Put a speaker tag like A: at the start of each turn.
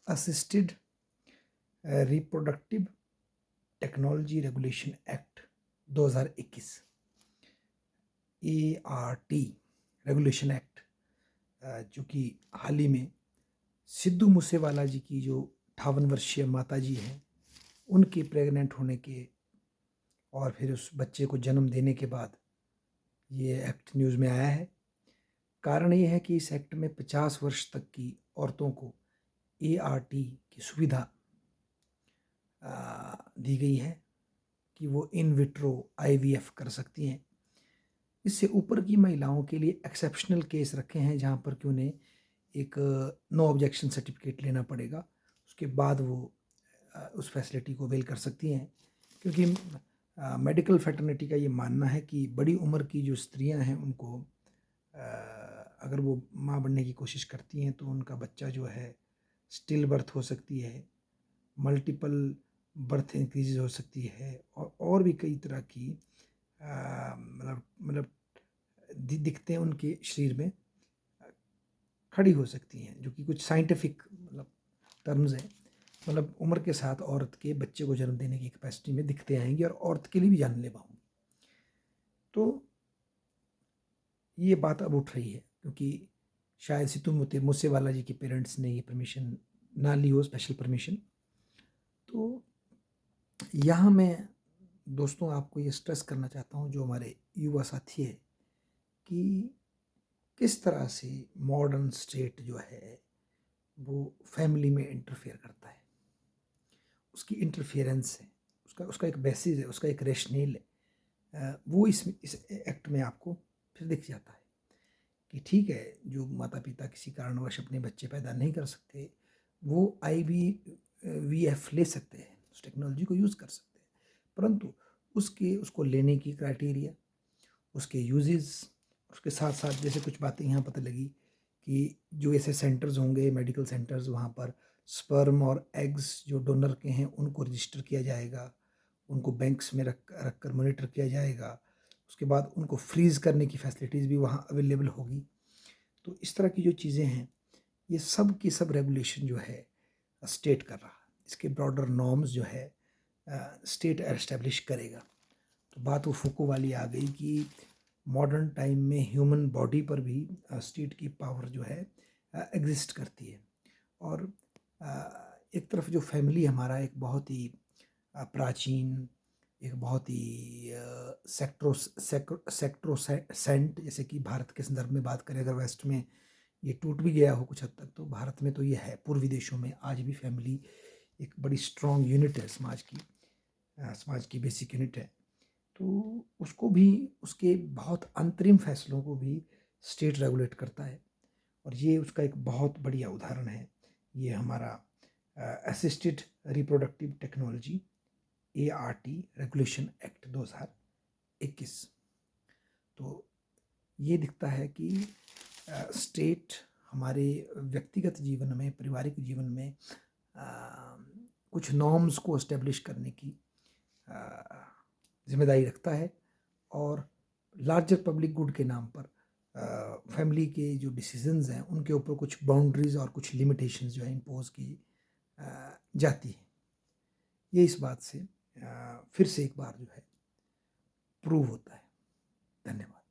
A: Assisted reproductive technology regulation act 2021 ART regulation act, जो कि हाल ही में सिद्धू मूसेवाला जी की जो 58 वर्षीय माता जी हैं उनके प्रेग्नेंट होने के और फिर उस बच्चे को जन्म देने के बाद ये एक्ट न्यूज़ में आया है। कारण ये है कि इस एक्ट में 50 वर्ष तक की औरतों को ART की सुविधा दी गई है कि वो इन विट्रो IVF कर सकती हैं। इससे ऊपर की महिलाओं के लिए एक्सेप्शनल केस रखे हैं जहाँ पर कि उन्हें एक नो ऑब्जेक्शन सर्टिफिकेट लेना पड़ेगा, उसके बाद वो उस फैसिलिटी को अवेल कर सकती हैं। क्योंकि मेडिकल फैटर्निटी का ये मानना है कि बड़ी उम्र की जो स्त्रियां हैं उनको अगर वो माँ बनने की कोशिश करती हैं तो उनका बच्चा जो है स्टिल बर्थ हो सकती है, मल्टीपल बर्थ इंक्रीज हो सकती है और भी कई तरह की मतलब दिक्कतें उनके शरीर में खड़ी हो सकती हैं, जो कि कुछ साइंटिफिक मतलब टर्म्स हैं। मतलब उम्र के साथ औरत के बच्चे को जन्म देने की कैपेसिटी में दिक्कतें आएंगी और औरत के लिए भी जानलेवा होंगी। तो ये बात अब उठ रही है क्योंकि शायद सिद्धू मूसेवाला जी के पेरेंट्स ने ये परमिशन ना ली हो, स्पेशल परमिशन। तो यहाँ मैं दोस्तों आपको ये स्ट्रेस करना चाहता हूँ, जो हमारे युवा साथी है, कि किस तरह से मॉडर्न स्टेट जो है वो फैमिली में इंटरफेयर करता है। उसकी इंटरफेरेंस है, उसका एक बेसिस है, उसका एक रेशनेल है। वो इस एक्ट में आपको फिर दिख जाता है कि ठीक है, जो माता पिता किसी कारणवश अपने बच्चे पैदा नहीं कर सकते वो IVF ले सकते हैं, उस टेक्नोलॉजी को यूज़ कर सकते हैं, परंतु उसको लेने की क्राइटेरिया, उसके यूजेस, उसके साथ साथ जैसे कुछ बातें यहाँ पता लगी कि जो ऐसे सेंटर्स होंगे, मेडिकल सेंटर्स, वहाँ पर स्पर्म और एग्स जो डोनर के हैं उनको रजिस्टर किया जाएगा, उनको बैंक्स में रख कर मॉनिटर किया जाएगा, उसके बाद उनको फ्रीज़ करने की फैसिलिटीज़ भी वहाँ अवेलेबल होगी। तो इस तरह की जो चीज़ें हैं ये सब की सब रेगुलेशन जो है स्टेट कर रहा है, इसके ब्रॉडर नॉर्म्स जो है स्टेट एस्टेब्लिश करेगा। तो बात वो फूको वाली आ गई कि मॉडर्न टाइम में ह्यूमन बॉडी पर भी स्टेट की पावर जो है एग्जिस्ट करती है। और एक तरफ जो फैमिली हमारा एक बहुत ही प्राचीन, एक बहुत ही सेक्ट्रोसेंट, जैसे कि भारत के संदर्भ में बात करें, अगर वेस्ट में ये टूट भी गया हो कुछ हद तक, तो भारत में तो ये है, पूर्वी देशों में आज भी फैमिली एक बड़ी स्ट्रॉन्ग यूनिट है, समाज की बेसिक यूनिट है। तो उसको भी, उसके बहुत अंतरिम फैसलों को भी स्टेट रेगुलेट करता है, और ये उसका एक बहुत बढ़िया उदाहरण है। ये हमारा assisted reproductive technology ART regulation act 2021। तो ये दिखता है कि स्टेट हमारे व्यक्तिगत जीवन में, पारिवारिक जीवन में कुछ नॉर्म्स को एस्टेब्लिश करने की जिम्मेदारी रखता है, और लार्जर पब्लिक गुड के नाम पर फैमिली के जो डिसीजंस हैं उनके ऊपर कुछ बाउंड्रीज और कुछ लिमिटेशंस जो है इम्पोज की जाती है। ये इस बात से फिर से एक बार जो है प्रूव होता है। धन्यवाद।